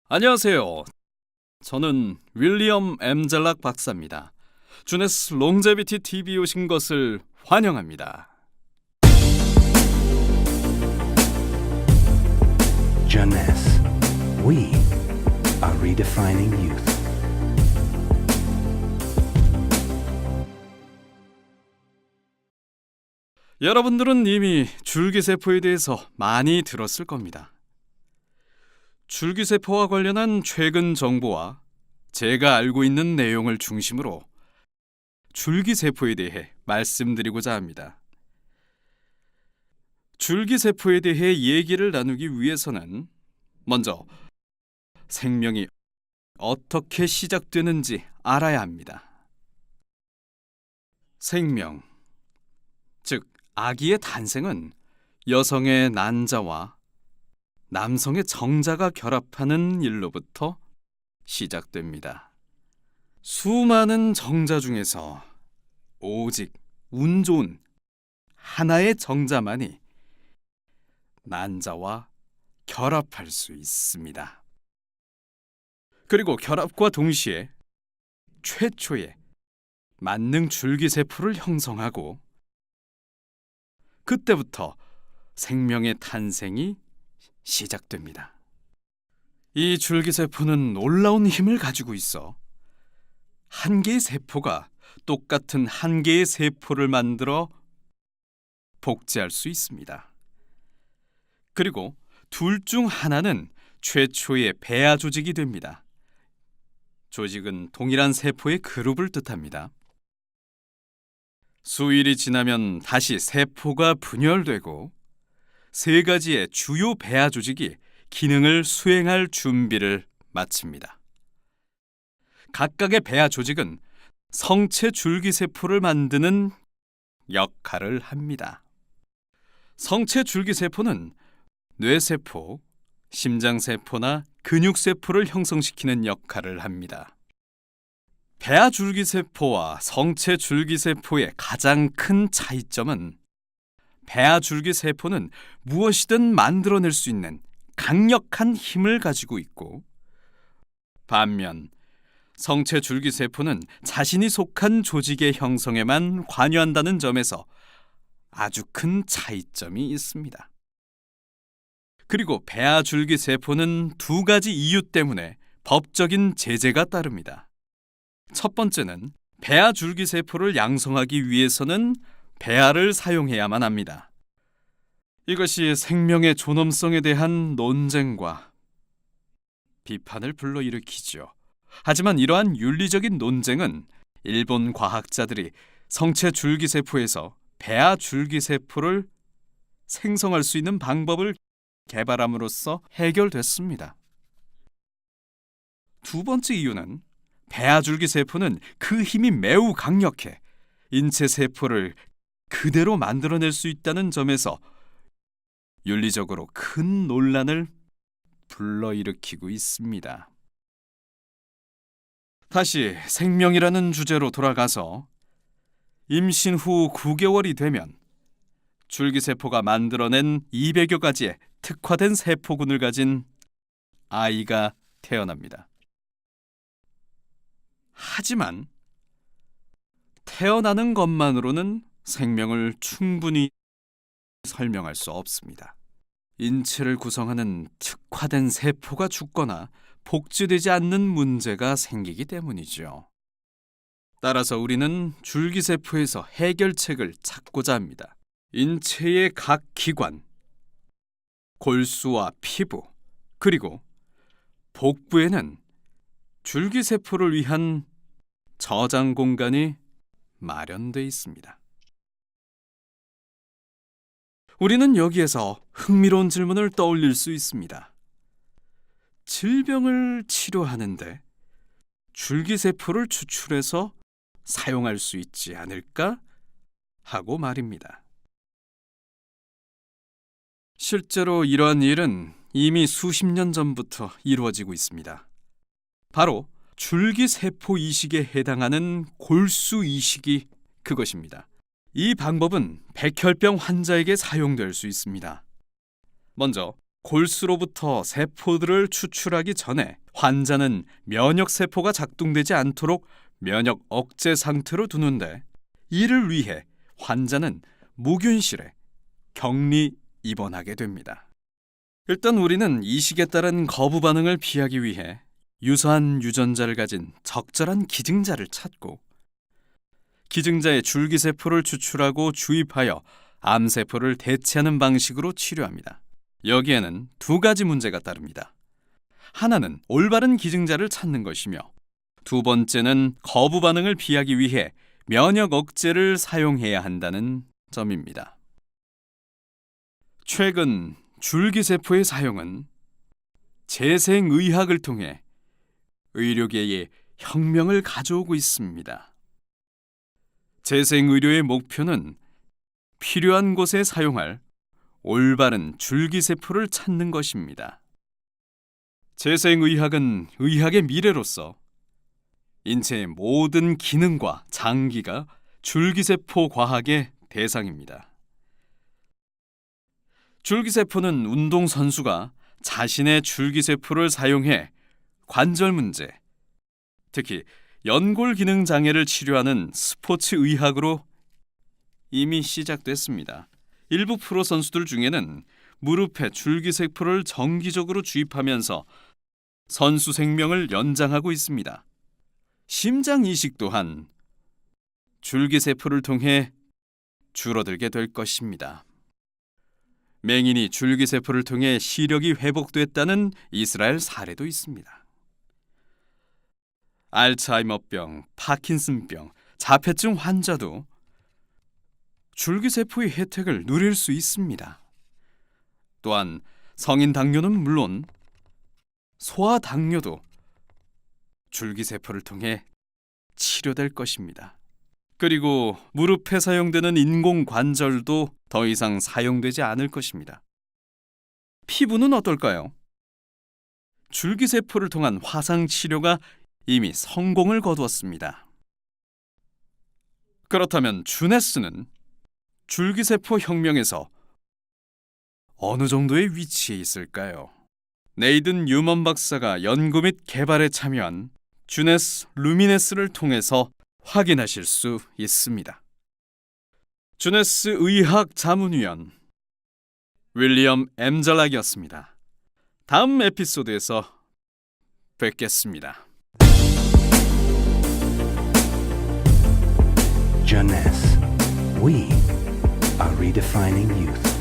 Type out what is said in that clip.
안녕하세요. 저는 윌리엄 M. 젤락 박사입니다. 주네스 롱제비티 TV에 오신 것을 환영합니다. Jeunesse, we are redefining youth. 여러분들은 이미 줄기세포에 대해서 많이 들었을 겁니다. 줄기세포와 관련한 최근 정보와 제가 알고 있는 내용을 중심으로 줄기세포에 대해 말씀드리고자 합니다. 줄기세포에 대해 얘기를 나누기 위해서는 먼저 생명이 어떻게 시작되는지 알아야 합니다. 생명, 즉 아기의 탄생은 여성의 난자와 남성의 정자가 결합하는 일로부터 시작됩니다. 수많은 정자 중에서 오직 운 좋은 하나의 정자만이 난자와 결합할 수 있습니다. 그리고 결합과 동시에 최초의 만능 줄기세포를 형성하고 그때부터 생명의 탄생이 시작됩니다. 이 줄기세포는 놀라운 힘을 가지고 있어 한 개의 세포가 똑같은 한 개의 세포를 만들어 복제할 수 있습니다. 그리고 둘 중 하나는 최초의 배아 조직이 됩니다. 조직은 동일한 세포의 그룹을 뜻합니다. 수일이 지나면 다시 세포가 분열되고 세 가지의 주요 배아 조직이 기능을 수행할 준비를 마칩니다. 각각의 배아 조직은 성체 줄기세포를 만드는 역할을 합니다. 성체 줄기세포는 뇌세포, 심장세포나 근육세포를 형성시키는 역할을 합니다. 배아 줄기세포와 성체 줄기세포의 가장 큰 차이점은 배아 줄기세포는 무엇이든 만들어낼 수 있는 강력한 힘을 가지고 있고 반면 성체 줄기세포는 자신이 속한 조직의 형성에만 관여한다는 점에서 아주 큰 차이점이 있습니다. 그리고 배아 줄기세포는 두 가지 이유 때문에 법적인 제재가 따릅니다. 첫 번째는 배아 줄기세포를 양성하기 위해서는 배아를 사용해야만 합니다. 이것이 생명의 존엄성에 대한 논쟁과 비판을 불러일으키죠. 하지만 이러한 윤리적인 논쟁은 일본 과학자들이 성체 줄기세포에서 배아 줄기세포를 생성할 수 있는 방법을 개발함으로써 해결됐습니다. 두 번째 이유는 배아 줄기세포는 그 힘이 매우 강력해 인체 세포를 그대로 만들어낼 수 있다는 점에서 윤리적으로 큰 논란을 불러일으키고 있습니다. 다시 생명이라는 주제로 돌아가서 임신 후 9개월이 되면 줄기세포가 만들어낸 200여 가지의 특화된 세포군을 가진 아이가 태어납니다. 하지만 태어나는 것만으로는 생명을 충분히 설명할 수 없습니다. 인체를 구성하는 특화된 세포가 죽거나 복제되지 않는 문제가 생기기 때문이죠. 따라서 우리는 줄기세포에서 해결책을 찾고자 합니다. 인체의 각 기관, 골수와 피부, 그리고 복부에는 줄기세포를 위한 저장 공간이 마련되어 있습니다. 우리는 여기에서 흥미로운 질문을 떠올릴 수 있습니다. 질병을 치료하는데 줄기세포를 추출해서 사용할 수 있지 않을까? 하고 말입니다. 실제로 이러한 일은 이미 수십 년 전부터 이루어지고 있습니다. 바로 줄기세포 이식에 해당하는 골수 이식이 그것입니다. 이 방법은 백혈병 환자에게 사용될 수 있습니다. 먼저 골수로부터 세포들을 추출하기 전에 환자는 면역 세포가 작동되지 않도록 면역 억제 상태로 두는데, 이를 위해 환자는 무균실에 격리 입원하게 됩니다. 일단 우리는 이식에 따른 거부 반응을 피하기 위해 유사한 유전자를 가진 적절한 기증자를 찾고, 기증자의 줄기세포를 추출하고 주입하여 암세포를 대체하는 방식으로 치료합니다. 여기에는 두 가지 문제가 따릅니다. 하나는 올바른 기증자를 찾는 것이며, 두 번째는 거부 반응을 피하기 위해 면역 억제를 사용해야 한다는 점입니다. 최근 줄기세포의 사용은 재생의학을 통해 의료계에 혁명을 가져오고 있습니다. 재생의료의 목표는 필요한 곳에 사용할 올바른 줄기세포를 찾는 것입니다. 재생의학은 의학의 미래로서 인체의 모든 기능과 장기가 줄기세포 과학의 대상입니다. 줄기세포는 운동선수가 자신의 줄기세포를 사용해 관절 문제, 특히 연골 기능 장애를 치료하는 스포츠 의학으로 이미 시작됐습니다. 일부 프로 선수들 중에는 무릎에 줄기세포를 정기적으로 주입하면서 선수 생명을 연장하고 있습니다. 심장 이식 또한 줄기세포를 통해 줄어들게 될 것입니다. 맹인이 줄기세포를 통해 시력이 회복됐다는 이스라엘 사례도 있습니다. 알츠하이머병, 파킨슨병, 자폐증 환자도 줄기세포의 혜택을 누릴 수 있습니다. 또한 성인 당뇨는 물론 소아 당뇨도 줄기세포를 통해 치료될 것입니다. 그리고 무릎에 사용되는 인공관절도 더 이상 사용되지 않을 것입니다. 피부는 어떨까요? 줄기세포를 통한 화상 치료가 이미 성공을 거두었습니다. 그렇다면 주네스는 줄기세포 혁명에서 어느 정도의 위치에 있을까요? 네이든 뉴먼 박사가 연구 및 개발에 참여한 주네스 루미네스를 통해서 확인하실 수 있습니다. 주네스 의학 자문위원 윌리엄 엠잘락이었습니다. 다음 에피소드에서 뵙겠습니다. Jeunesse. We are redefining youth.